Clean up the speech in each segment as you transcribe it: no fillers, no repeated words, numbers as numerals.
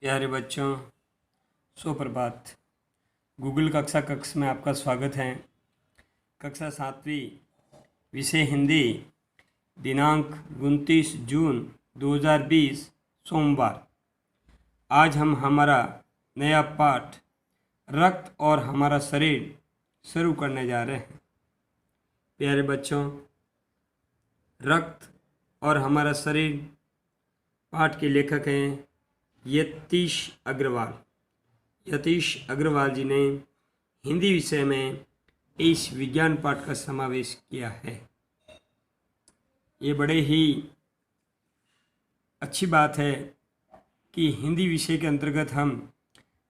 प्यारे बच्चों, सुप्रभात। गूगल कक्षा कक्ष में आपका स्वागत है। कक्षा 7वीं, विषय हिंदी, दिनांक 29 जून 2020, सोमवार। आज हम हमारा नया पाठ रक्त और हमारा शरीर शुरू करने जा रहे हैं। प्यारे बच्चों, रक्त और हमारा शरीर पाठ के लेखक हैं यतीश अग्रवाल। यतीश अग्रवाल जी ने हिंदी विषय में इस विज्ञान पाठ का समावेश किया है। ये बड़े ही अच्छी बात है कि हिंदी विषय के अंतर्गत हम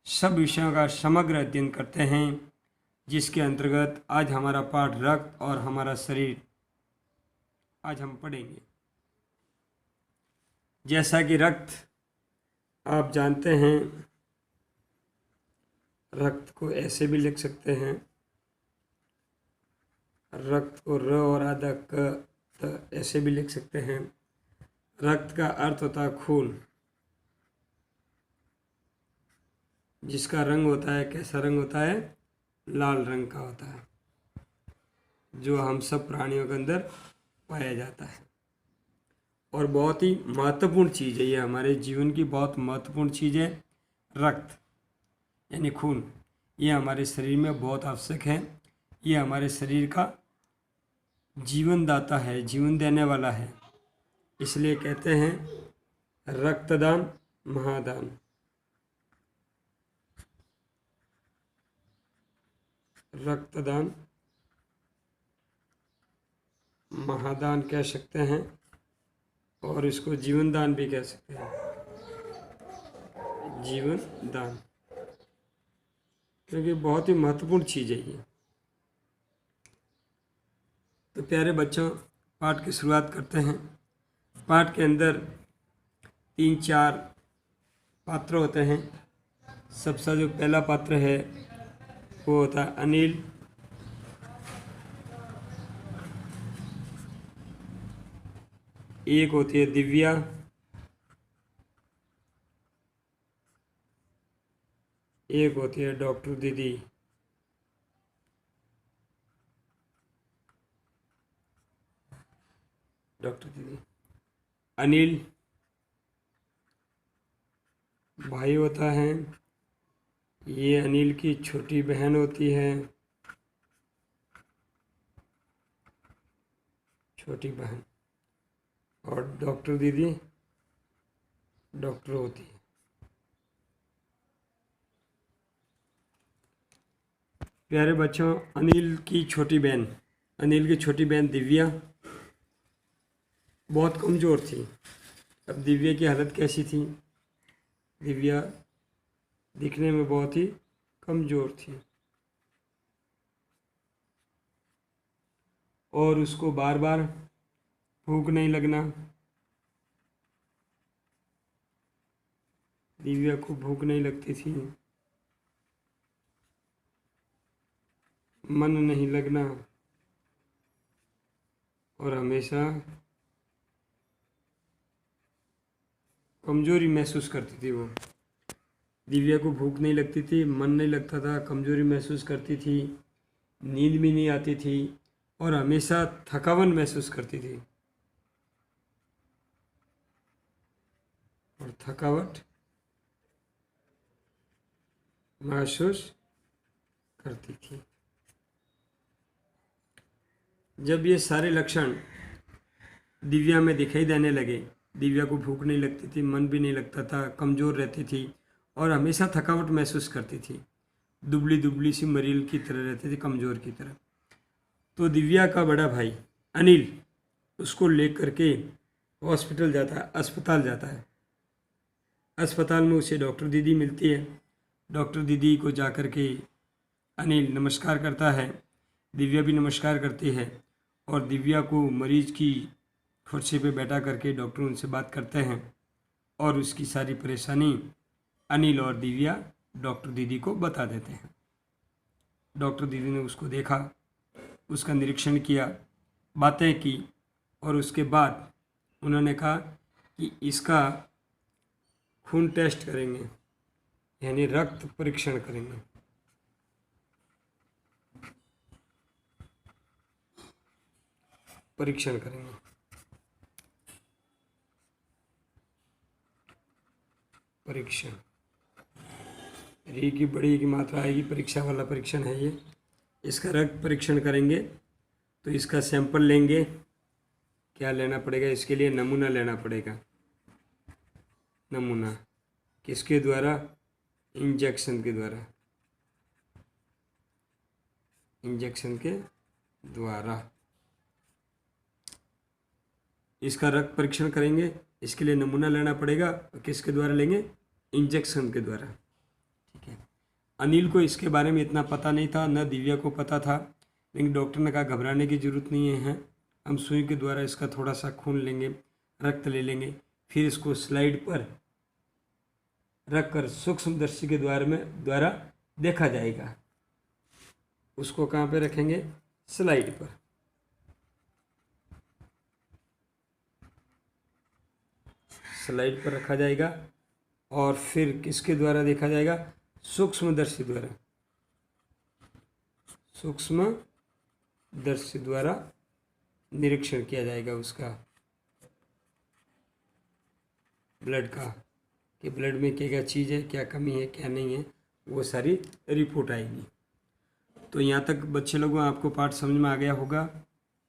सब विषयों का समग्र अध्ययन करते हैं, जिसके अंतर्गत आज हमारा पाठ रक्त और हमारा शरीर आज हम पढ़ेंगे। जैसा कि रक्त आप जानते हैं, रक्त को ऐसे भी लिख सकते हैं। रक्त को र और आधा क त ऐसे भी लिख सकते हैं। रक्त का अर्थ होता है खून, जिसका रंग होता है, कैसा रंग होता है? लाल रंग का होता है, जो हम सब प्राणियों के अंदर पाया जाता है और बहुत ही महत्वपूर्ण चीज़ है। ये हमारे जीवन की बहुत महत्वपूर्ण चीज़ है। रक्त यानी खून, ये हमारे शरीर में बहुत आवश्यक है। ये हमारे शरीर का जीवन दाता है, जीवन देने वाला है। इसलिए कहते हैं रक्तदान महादान। रक्तदान महादान कह सकते हैं और इसको जीवन दान भी कह सकते हैं। जीवन दान, क्योंकि बहुत ही महत्वपूर्ण चीज़ है ये। तो प्यारे बच्चों, पाठ की शुरुआत करते हैं। पाठ के अंदर 3-4 पात्र होते हैं। सबसे जो पहला पात्र है वो होता है अनिल। एक होती है दिव्या। एक होती है डॉक्टर दीदी। डॉक्टर दीदी। अनिल भाई होता है। ये अनिल की छोटी बहन होती है, छोटी बहन। और डॉक्टर दीदी डॉक्टर होती है। प्यारे बच्चों, अनिल की छोटी बहन दिव्या बहुत कमज़ोर थी। अब दिव्या की हालत कैसी थी? दिव्या दिखने में बहुत ही कमज़ोर थी और उसको बार बार भूख नहीं लगना। दिव्या को भूख नहीं लगती थी, मन नहीं लगना और हमेशा कमज़ोरी महसूस करती थी। वो दिव्या को भूख नहीं लगती थी, मन नहीं लगता था, कमज़ोरी महसूस करती थी, नींद भी नहीं आती थी और हमेशा थकावन महसूस करती थी और थकावट महसूस करती थी। जब ये सारे लक्षण दिव्या में दिखाई देने लगे, दिव्या को भूख नहीं लगती थी, मन भी नहीं लगता था, कमज़ोर रहती थी और हमेशा थकावट महसूस करती थी, दुबली दुबली सी मरील की तरह रहती थी, कमज़ोर की तरह। तो दिव्या का बड़ा भाई अनिल उसको लेकर के अस्पताल जाता है। अस्पताल में उसे डॉक्टर दीदी मिलती है। डॉक्टर दीदी को जाकर के अनिल नमस्कार करता है। दिव्या भी नमस्कार करती है और दिव्या को मरीज की कुर्सी पे बैठा करके डॉक्टर उनसे बात करते हैं और उसकी सारी परेशानी अनिल और दिव्या डॉक्टर दीदी को बता देते हैं। डॉक्टर दीदी ने उसको देखा, उसका निरीक्षण किया, बातें की और उसके बाद उन्होंने कहा कि इसका खून टेस्ट करेंगे। यानी रक्त परीक्षण करेंगे। परीक्षण करेंगे। परीक्षण, री की बड़ी की मात्रा आएगी, परीक्षा वाला परीक्षण है ये। इसका रक्त परीक्षण करेंगे तो इसका सैंपल लेंगे। क्या लेना पड़ेगा इसके लिए? नमूना लेना पड़ेगा। नमूना किसके द्वारा? इंजेक्शन के द्वारा। इंजेक्शन के द्वारा इसका रक्त परीक्षण करेंगे। इसके लिए नमूना लेना पड़ेगा। किसके द्वारा लेंगे? इंजेक्शन के द्वारा। ठीक है। अनिल को इसके बारे में इतना पता नहीं था, न दिव्या को पता था, लेकिन डॉक्टर ने कहा घबराने की ज़रूरत नहीं है, हम सुई के द्वारा इसका थोड़ा सा खून लेंगे, रक्त ले लेंगे, फिर इसको स्लाइड पर रखकर सूक्ष्मदर्शी के द्वारा देखा जाएगा। उसको कहाँ पे रखेंगे? स्लाइड पर। स्लाइड पर रखा जाएगा और फिर किसके द्वारा देखा जाएगा? सूक्ष्मदर्शी द्वारा। सूक्ष्मदर्शी द्वारा निरीक्षण किया जाएगा उसका ब्लड का, कि ब्लड में क्या क्या चीज़ है, क्या कमी है, क्या नहीं है, वो सारी रिपोर्ट आएगी। तो यहाँ तक बच्चे लोगों आपको पाठ समझ में आ गया होगा।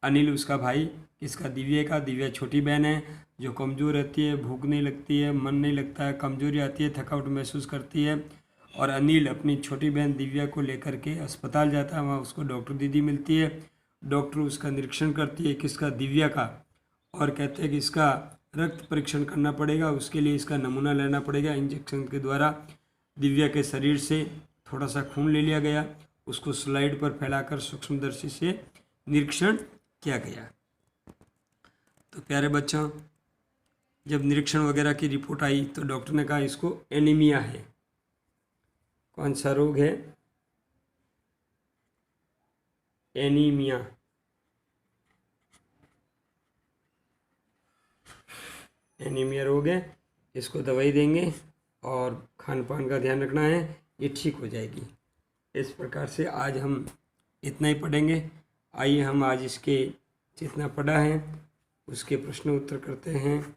अनिल उसका भाई, किसका? दिव्या का। दिव्या छोटी बहन है जो कमज़ोर रहती है, भूख नहीं लगती है, मन नहीं लगता है, कमज़ोरी आती है, थकावट महसूस करती है। और अनिल अपनी छोटी बहन दिव्या को लेकर के अस्पताल जाता है। वहाँ उसको डॉक्टर दीदी मिलती है। डॉक्टर उसका निरीक्षण करती है, किसका? दिव्या का, और कहते हैं कि इसका रक्त परीक्षण करना पड़ेगा। उसके लिए इसका नमूना लेना पड़ेगा। इंजेक्शन के द्वारा दिव्या के शरीर से थोड़ा सा खून ले लिया गया, उसको स्लाइड पर फैलाकर सूक्ष्मदर्शी से निरीक्षण किया गया। तो प्यारे बच्चों, जब निरीक्षण वगैरह की रिपोर्ट आई तो डॉक्टर ने कहा इसको एनीमिया है। कौन सा रोग है? एनीमिया। एनीमिया रोग है। इसको दवाई देंगे और खान पान का ध्यान रखना है, ये ठीक हो जाएगी। इस प्रकार से आज हम इतना ही पढ़ेंगे। आइए हम आज इसके जितना पढ़ा है उसके प्रश्न उत्तर करते हैं।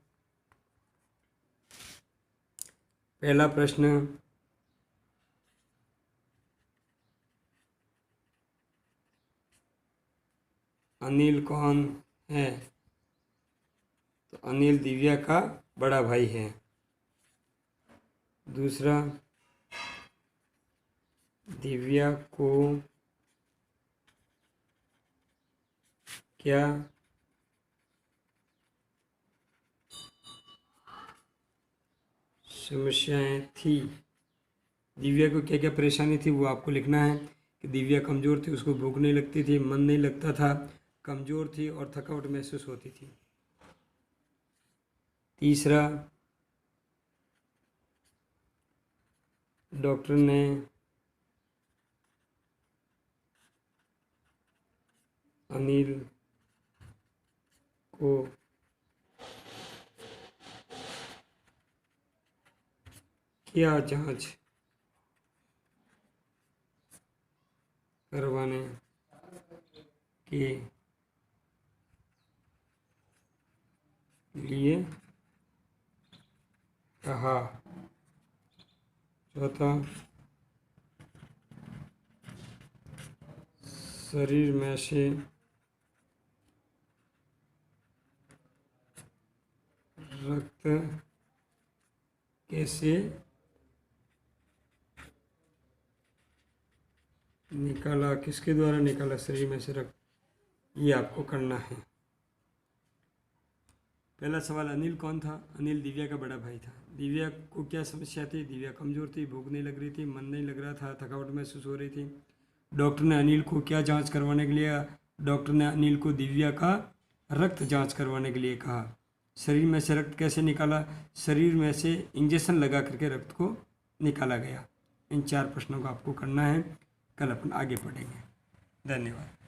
पहला प्रश्न, अनिल कौन है? तो अनिल दिव्या का बड़ा भाई है। दूसरा, दिव्या को क्या समस्याएं थी? दिव्या को क्या क्या परेशानी थी वो आपको लिखना है। कि दिव्या कमज़ोर थी, उसको भूख नहीं लगती थी, मन नहीं लगता था, कमज़ोर थी और थकावट महसूस होती थी। तीसरा, डॉक्टर ने अनिल को क्या जांच करवाने के लिए कहा? चौथा, शरीर में से रक्त कैसे निकाला? किसके द्वारा निकाला शरीर में से रक्त? ये आपको करना है। पहला सवाल, अनिल कौन था? अनिल दिव्या का बड़ा भाई था। दिव्या को क्या समस्या थी? दिव्या कमज़ोर थी, भूख नहीं लग रही थी, मन नहीं लग रहा था, थकावट महसूस हो रही थी। डॉक्टर ने अनिल को क्या जांच करवाने के लिए? डॉक्टर ने अनिल को दिव्या का रक्त जांच करवाने के लिए कहा। शरीर में से रक्त कैसे निकाला? शरीर में से इंजेक्शन लगा करके रक्त को निकाला गया। इन 4 प्रश्नों को आपको करना है। कल अपन आगे पढ़ेंगे। धन्यवाद।